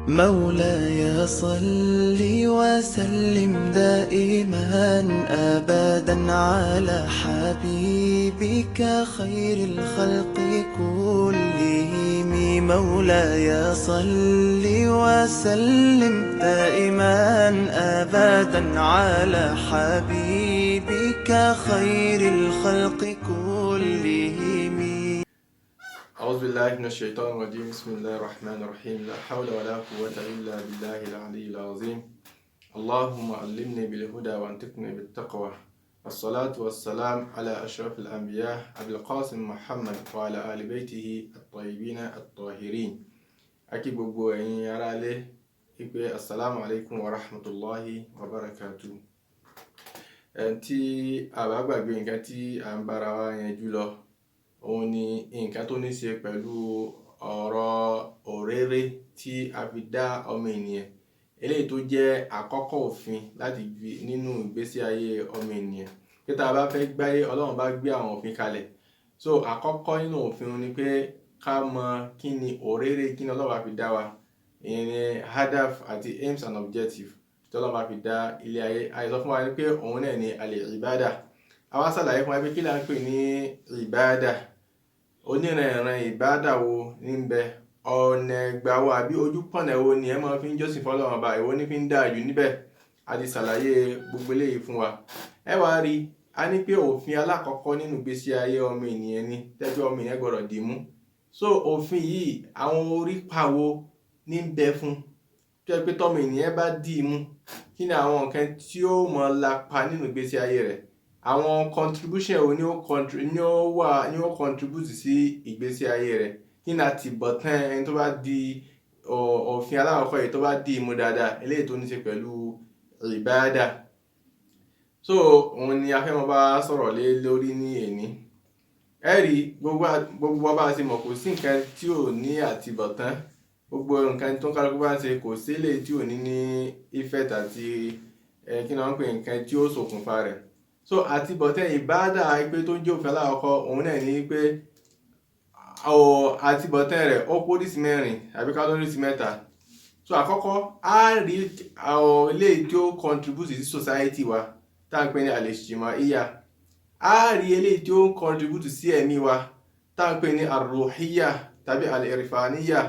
مولاي صل وسلم دائما أبدا على حبيبك خير الخلق كلهم. مولاي صل وسلم دائما أبدا على حبيبك خير الخلق كلهم. أعوذ بالله من الشيطان الرجيم. بسم الله الرحمن الرحيم. لا حول ولا قوة إلا بالله العلي العظيم. اللهم علمني بالهدى وانطقني بالتقوى. والصلاة والسلام على أشرف الأنبياء أبي القاسم محمد وعلى آل بيته الطيبين الطاهرين. Akí gbogbo ẹ̀yin ará ilé ìpè assalamu alaikum wa rahmatullahi wa barakatuh. Tí a bá gbàgbé nǹkan tí à ń bára wa yanjú lọ, òun ni nǹkan tó ní ṣe pẹ̀lú ọ̀rọ̀ òréré tí a fi dá ọmọ ènìyàn, eléyìí tó jẹ́ àkọ́kọ́ òfin láti nínú ìgbésí ayé ọmọ ènìyàn. Pé tá a bá fẹ́ gbáyé, Ọlọ́run bá gbé àwọn òfin kalẹ̀. So àkọ́kọ́ nínú òfin ni pé ká mọ kí ni òréré, kí ni Ọlọ́run bá fi dá wa, ìyẹn ni hadaf àti aims and objectives tí Ọlọ́run bá fi dá ilé ayé. Àìsọ fún wa ni pé òun náà ni al-ibada. Àwa ṣàlàyé fún wa pé kí là ń pè ní ìbádà, onírànran ìbádà wo ní ń bẹ, ọ̀nà ẹgbà wo àbí ojúpọ̀nà wo ni ẹ máa fi ń jọ́sìn fọ́lọ́run ọba, èwo ní fi ń dáa jù níbẹ̀. A ti ṣàlàyé gbogbo eléyìí fún wa. Ẹ wá rí, a ní pé òfin alákọ̀ọ́kọ́ nínú ìgbésí ayé ọmọ ènìyàn ni tẹ́gbẹ́ ọmọ ènìyàn gbọ́dọ̀ dì mú. So òfin yìí àwọn orípa wo ní ń bẹ fún, tó yẹ pé tọ́mọ ènìyàn bá dì í mú, kí ni àwọn nǹkan tí ó mọ lápa nínú ìgbésí ayé rẹ̀, àwọn contribution wo ni ó contribute sí ìgbésí ayé rẹ̀, kí ni àtìbọ̀tán ẹni tó bá di òfin alákọ̀ọ́kọ́ yìí tó bá dì í mú dáadáa, eléyìí tó ní ṣe pẹ̀lú ìbádà. So òun ni a fẹ́ mọ bá sọ̀rọ̀ lé lórí ní èní. Ẹ rí, gbogbo bá ṣe mọ̀ kò sí nǹkan tí ò ní àtìbọ̀tán. Gbogbo nǹkan tó ń kálukú bá ṣe kò sí eléyìí tí ò ní ní effect àti kí ni wọ́n ń pè nǹkan tí ó ṣokùnfà rẹ̀. So àtìbọ̀tán ìbádà pé tó jẹ́ òfin alákọ̀ọ́kọ́, òun náà ní pé àtìbọ̀tán rẹ̀ ó pólísì mẹ́rin àbí ká lórí sí mẹ́ta. So àkọ́kọ́, a rí eléyìí tí ó contribute sí society wa tá ń pè ní al-ijtima'iyya. A rí eléyìí tí ó contribute sí ẹ̀mí wa tá ń pè ní ar-ruhiyya tàbí al-irfaniyya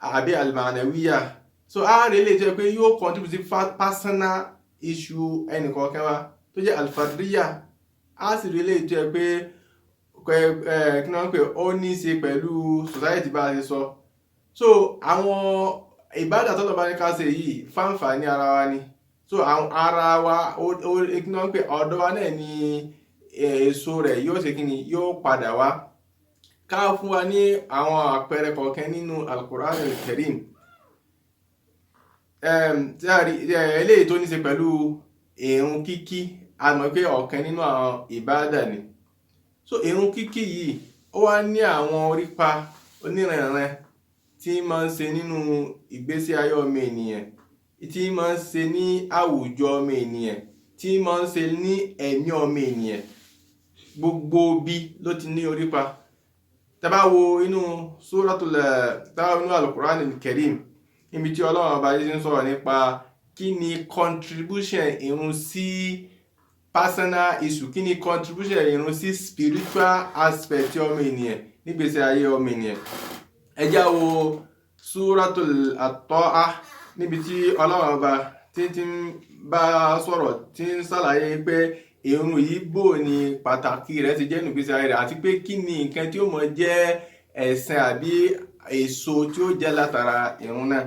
àbí al-ma'nawiyya. So a rí eléyìí tí ó pé yóò contribute sí personal issue ẹnìkọ̀ọ̀kan wa tó jẹ́ al-fardiyya. A sì rí eléyìí tí ó pé kí ni wọ́n pè ó ní í ṣe pẹ̀lú society bá a ṣe sọ. So àwọn ìbádà tọ́lọ̀ bá ní ká ṣe yìí fáǹfààní ara wa ni. So àwọn ara wa kí ni wọ́n pè ọ̀dọ̀ wa náà ni èso rẹ̀ yóò ṣe kí ni yóò padà wá. Ká fún wa ní àwọn àpẹẹrẹ kọ̀ọ̀kan nínú al-Qur'an al-Karim. Eléyìí tó ní í ṣe pẹ̀lú ìrun kíkí, a mọ̀ pé ọ̀kan nínú àwọn ìbádà ni. So ìrun kíkí yìí ó wá ní àwọn orípa onírànran tí máa ń ṣe nínú ìgbésí ayé ọmọ ènìyàn, tí máa ń ṣe ní àwùjọ ọmọ ènìyàn, tí máa ń ṣe ní ẹ̀mí ọmọ ènìyàn. Gbogbo bí ló ti ní orípa. Tá bá wo inú al-Qur'an al-Karim, níbi tí Ọlọ́run ọba yìí ń sọ̀rọ̀ nípa kí ni contribution ìrun sí personal issue, kí ni contribution ìrun sí spiritual aspect ọmọ ènìyàn nígbésí ayé ọmọ ènìyàn. Ẹ já wo Suratul At-Ta'a, níbi tí Ọlọ́run ọba tí ń bá sọ̀rọ̀, tí ń ṣàlàyé pé ìrun yìí bò ní pàtàkì rẹ̀ ti jẹ́ nínú ìgbésí ayé rẹ̀, àti pé kí ni nǹkan tí ó mọ̀ jẹ́ ẹ̀san àbí èso tí ó jẹ́ látara ìrun náà.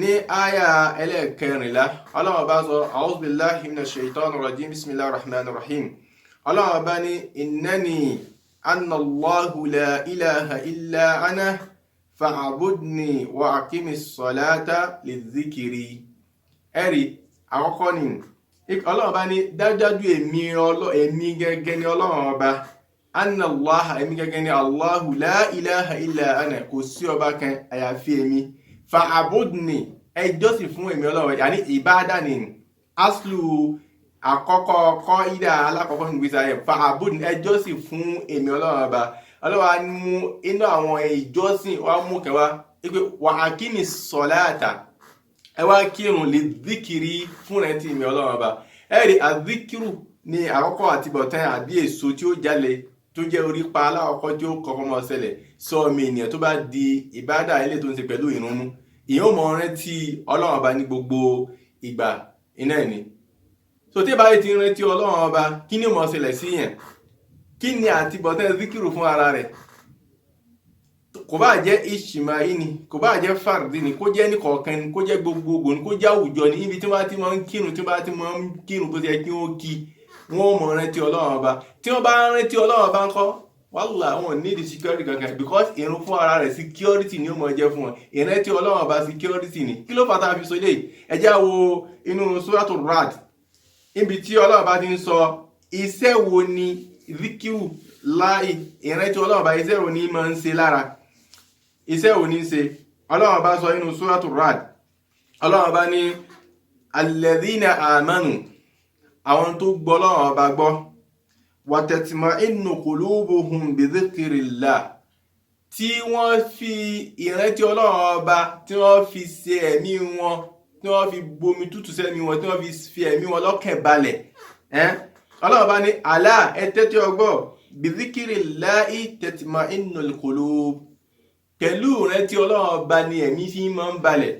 Ní àyà ẹlẹ́ẹ̀kẹrìnlá, Ọlọ́run ọba sọ a'udhu billahi minash shaitanir rajim, bismillahir rahmanir rahim. Ọlọ́run ọba ní innani anna Allahu la ilaha illa ana fa'budni wa aqimis salata lidhikri. Ẹ̀rí àkọ́kọ́ ni Ọlọ́run ọba ní dájúdájú èmi gẹ́gẹ́ ni Ọlọ́run ọba, anna Allah, èmi gẹ́gẹ́ ni Allahu la ilaha illa ana, kò sí ọba kan àyàfi èmi. Fa'abudni, ẹ jọ́sìn fún èmi Ọlọ́run, yàní ìbádà ni aslu àkọ́kọ́ kọ́ ìdá alákọ̀ọ́kọ́ nínú ìgbésí ayé. Fa'abudni, ẹ jọ́sìn fún èmi Ọlọ́run ọba. Ọlọ́run mú inú àwọn ìjọsìn wa mú kẹwa ipe wa akimi salata ẹ wá kírun lè dhikri fún rántí mi Ọlọ́run Ọba ẹ rí adhikiru ní àkọ́kọ́ àti bọ̀tán àbí èso tí ó jalè tó jẹ́ orí pa aláwọ̀kọ́ tí ó kọ́kọ́ mọ́ ṣẹlẹ̀ sọ mi ènìyàn tó bá di ìbádà ilé tó ń ṣe pẹ̀lú ìrun ìyẹn ó mọ rántí Ọlọ́run Ọba ní gbogbo ìgbà iná ẹ̀ ni so tí báyìí ti rántí Ọlọ́run Ọba kí ni ó mọ ṣẹlẹ̀ sí yẹn kí ni àti bọ̀tán zikiru fún ara rẹ̀ kò bá jẹ́ ìṣìmáyí ni kò bá jẹ́ fàrdí ni kó jẹ́ ní kọ̀ọ̀kan ni kó jẹ́ gbogbogbò ni kó jẹ́ àwùjọ ni ibi tí wọ́n ti máa ń kírun tí wọ́n ti máa ń kírun bó ti yẹ kí wọ́n kí wọ́n mọ̀ rántí Ọlọ́run Ọba tí wọ́n bá rántí Ọlọ́run Ọba ńkọ́ wàhálà wọn ní the security kankan because ìrun fún ara rẹ̀ security ni ó mọ̀ jẹ́ fún wọn ìrántí Ọlọ́run Ọba security ni kí ló fà tá a fi sọ eléyìí ẹ já wo inú suratul Ra'd níbi tí Ọlọ́run Ọba ti ń sọ iṣẹ́ wo ni zikiru láì ìrántí Ọlọ́run Ọba iṣẹ́ wo ni máa ń ṣe lára iṣẹ́ wo ni ṣe Ọlọ́run Ọba sọ inú suratul Ra'd Ọlọ́run Ọba ní alladhina amanu àwọn tó gbọ́ Ọlọ́run Ọba gbọ́ wa tatma'innu qulubuhum bi dhikrillah tí wọ́n fi ìrántí Ọlọ́run Ọba tí wọ́n fi ṣe ẹ̀mí wọn tí wọ́n fi bomi tútù sẹ́mi wọn tí wọ́n fi ẹ̀mí wọn lọ́kàn balẹ̀ Ọlọ́run Ọba ní alá ẹ tẹ́tí ọgbọ́ bi dhikrillahi tatma'innul qulub pẹ̀lú ìrántí Ọlọ́run Ọba ni ẹ̀mí fi máa ń balẹ̀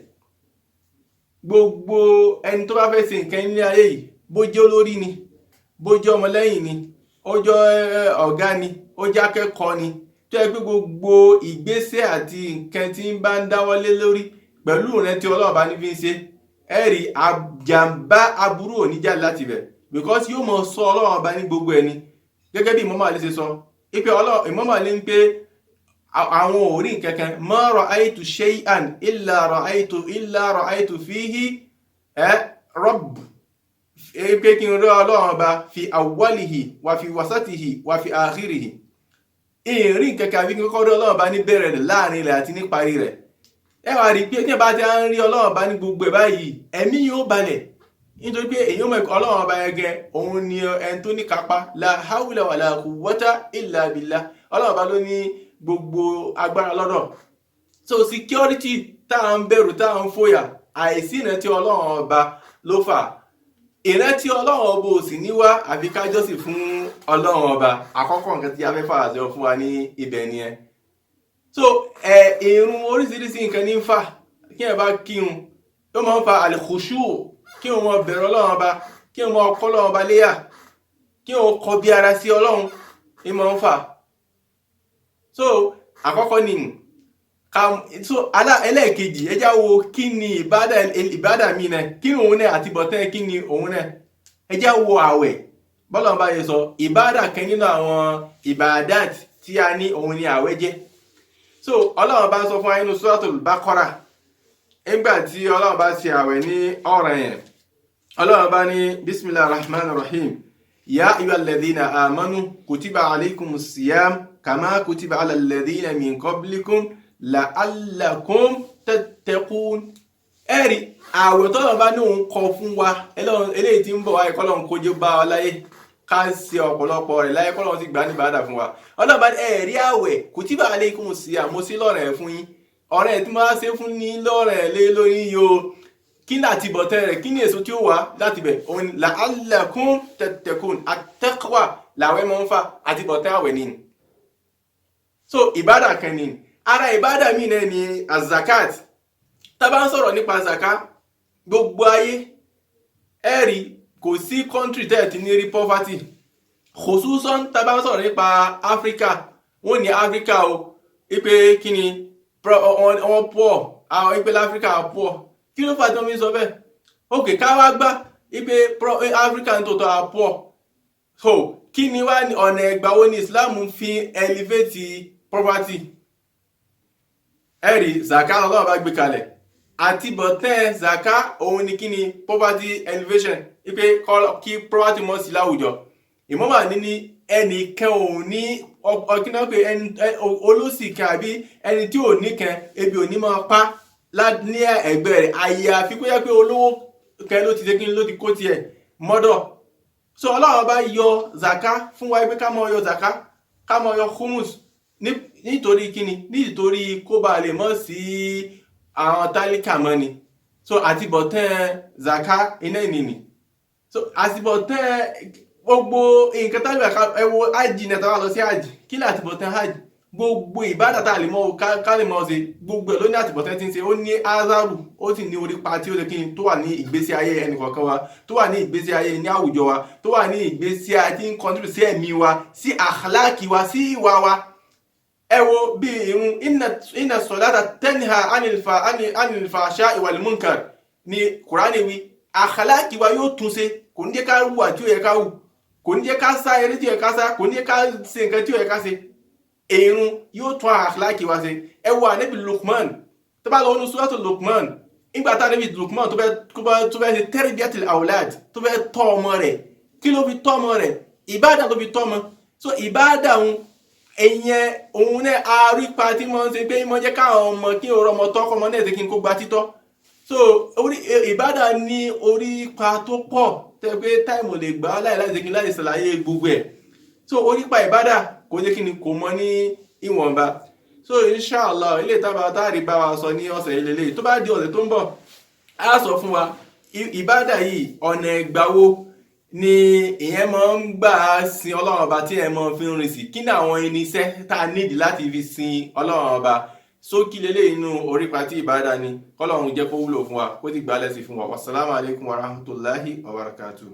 gbogbo ẹni tó bá fẹ́ ṣe nǹkan ní ayé yìí bó jẹ́ olórí ni bó jẹ́ ọmọlẹ́yìn ni ó jẹ́ ọ̀gá ni ó jẹ́ akẹ́kọ̀ọ́ ni tó yẹ pé gbogbo ìgbésẹ̀ àti nǹkan tí ń bá ń dáwọ́lé lórí pẹ̀lú ìrántí Ọlọ́run Ọba ní fi ń ṣe ẹ̀rí àjàmbá aburú ò ní jáde láti bẹ̀ because yóò mọ̀ sọ Ọlọ́run Ọba ní gbogbo ẹni gẹ́gẹ́ bí Imam Ali ṣe sọ ipe Imam Ali ń pé àwọn orí nǹkankan ma ra'aytu shay'an illa ra'aytu fihi rabb pé kí n rí Ọlọ́run Ọba fi awwalihi wa fi wasatihi wa fi akhirihi ìrìn nǹkankan bí kọ́kọ́ rí Ọlọ́run Ọba ní bẹ̀rẹ̀ rẹ̀ láàrin rẹ̀ àti ní parí rẹ̀ ẹ wá rí pé tí bá ti ń rí Ọlọ́run Ọba ní gbogbo ẹ̀ báyìí ẹ̀mí yóò balẹ̀ nítorí pé èyí mọ̀ Ọlọ́run Ọba ẹgẹ òun ni ẹni tó ní kápá la hawla wala quwwata illa billah Ọlọ́run Ọba ló ní gbogbo agbára lọ́dọ̀ so security tá ń bẹ̀rù tá ń fòyà àìsí ìrántí Ọlọ́run Ọba ló fà ìrántí Ọlọ́run Ọba ò sì níwá àfi ká jọ́sìn fún Ọlọ́run Ọba àkọ́kọ́ nǹkan tí a fẹ́ fàájọ fún wa ní ibẹ̀ nìyẹn so ìrun oríṣiríṣi nǹkan ní ń fà kí ẹ bá kírun ó máa ń fa al-khushu kí wọ́n mọ bẹ̀rù Ọlọ́run Ọba kí wọ́n mọ ọkọ́ Ọlọ́run Ọba léyà kí wọ́n kọ bí ara sí Ọlọ́run ní máa ń fà so àkọ́kọ́ ni so ẹlẹ́ẹ̀kejì ẹ já wo kí ni ìbádà mi náà kí ni òun náà àti bọ̀tẹ́ kí ni òun náà ẹ já wo àwẹ̀ bọ́lọ̀ bá yẹ sọ ìbádà kan nínú àwọn ìbádà tí a ní òun ni àwẹ̀ jẹ́ so Ọlọ́run bá sọ fún wa nínú Suratul Baqara nígbà tí Ọlọ́run bá ṣe àwẹ̀ ní ọ̀ranyàn Ọlọ́run bá ní bismillahir rahmanir rahim ya ayyuhalladhina amanu kutiba alaykumus siyam kama kutiba ala alladhina min qablikum la'allakum tattaqun ẹ̀rí àwẹ̀ tọ́lọ̀ bá ní òun kọ fún wa eléyìí tí ń bọ̀ wáyé kọ́lọ̀ ń kójú bá wa láyé ká ṣe ọ̀pọ̀lọpọ̀ rẹ̀ láyé kọ́lọ̀ ti gbà ní bàdà fún wa Ọlọ́run bá ní ẹ̀rí àwẹ̀ kutiba alaykumus siyam mo sí lọ́rẹ̀ fún yín ọ̀rẹ́ tí máa ṣe fún ní lọ́rẹ̀ lé lórí yóò kí ní àti bọ̀tẹ́ rẹ̀ kí ní èso tí ó wà láti bẹ̀ òun la'allakum tattaqun at-taqwa làwẹ̀ mọ́ ń fà àti bọ̀tẹ́ àwẹ̀ nìyí so ìbádà kan ni ara ìbádà mi náà ni azakat tá bá ń sọ̀rọ̀ nípa zaka gbogbo ayé ẹ̀rí kò sí country tẹ́ ti ní rí poverty khususan tá bá ń sọ̀rọ̀ nípa Africa wọ́n ní Africa o ipe kí ni wọ́n poor àwọn ipe l'Africa poor kí ló fà tí wọ́n fi sọ bẹ́ẹ̀ ok ká wá gbá ipe Africa ń tòótọ́ poor so kí ni wá ní ọ̀nà ẹgbà wo ni Islam fi elevate property ẹ̀rí zaka Ọlọ́run bá gbé kalẹ̀ àti bọ̀tẹ́ zaka òun ni kí ni poverty elevation ipe kí property mọ́ sí láwùjọ ìmọ́mà ní ẹnìkan òun ní ọkínà pé olóṣì kan àbí ẹni tí ò ní kan ebi ò ní máa pa ní ẹgbẹ́ rẹ̀ àyàfi kó yẹ pé olówó kan ló ti ṣe kí ló ti kó tiẹ̀ mọ́dọ̀ so Ọlọ́run bá yọ zaka fún wa pé ká mọ́ yọ zaka ká mọ́ yọ humus ní nítorí kíni nítorí kó bá lè mọ́ sí àwọn tálíkà mọ́ ni so àtibọ̀tán zaka iná ìnìní so àtibọ̀tán gbogbo nǹkan tálíkà ẹ wo hajj náà tàbá lọ sí hajj kí ni àtibọ̀tán hajj gbogbo ìbádà tá a lè mọ ká lè mọ ṣe gbogbo ẹ̀ ló ní àtibọ̀tán tí ń ṣe ó ní azaru ó sì ní orípa tí ó lè kíni tó wà ní ìgbésí ayé ẹnìkọ̀ọ̀kan wa tó wà ní ìgbésí ayé ní àwùjọ wa tó wà ní ìgbésí ayé tí ń contribute sí ẹ̀mí wa sí akhlaki wa sí ìwà wa ẹ wo bí irun inna salata tanha anil fahsha'i wal munkar ní kurani wí akhlaki wa yóò tún ṣe kò ní jẹ́ ká wù àti ó yẹ ká wù kò ní jẹ́ ká sá eré tí ó yẹ ká sá kò ní jẹ́ ká ṣe nǹkan tí ó yẹ ká ṣe irun yóò tún akhlaki wa ṣe ẹ wo Ànábì Luqman tó bá lọ ní suratul Luqman nígbà tá Ànábì Luqman tó fẹ́ ṣe tarbiyatul awlad tó fẹ́ tọ́ ọmọ rẹ̀ kí ló fi tọ́ ọmọ rẹ̀ ìbádà ló fi tọ́ ọmọ so ìbádà ẹ̀yẹn òun náà àrípa tí wọ́n ń ṣe pé wọ́n jẹ́ káwọn ọmọ kí ọ̀rọ̀ ọmọ tọ́ ọmọ náà ṣe kí n kó gba títọ́ so ìbádà ní orípa tó pọ̀ tẹ́ pé táìmù lè gbà láì ṣe kí n láì ṣàlàyé gbogbo ẹ̀ so orípa ìbádà kò jẹ́ kí ni kò mọ ní ìwọ̀nba so inshallah ilé ìtàbà táàrí bá wa sọ ní ọ̀sẹ̀ ilé tó bá di ọ̀sẹ̀ tó ń bọ̀ á sọ fún wa ìbádà yìí ọ̀nà ìgbàwo ni ìyẹn máa ń gbà sin ọlọ́run ọba tí ẹ máa fi ń rìn sí kí ni àwọn irinṣẹ́ tá a nídìí láti fi sin ọlọ́run ọba sókí lélẹ̀ inú orípa tí ìbádà ni kọ́lọ́run jẹ́ kó wúlò fún wa kó ti gbà lẹ́sìn fún wa wassalamu alaikum warahmatullahi wabarakatuh.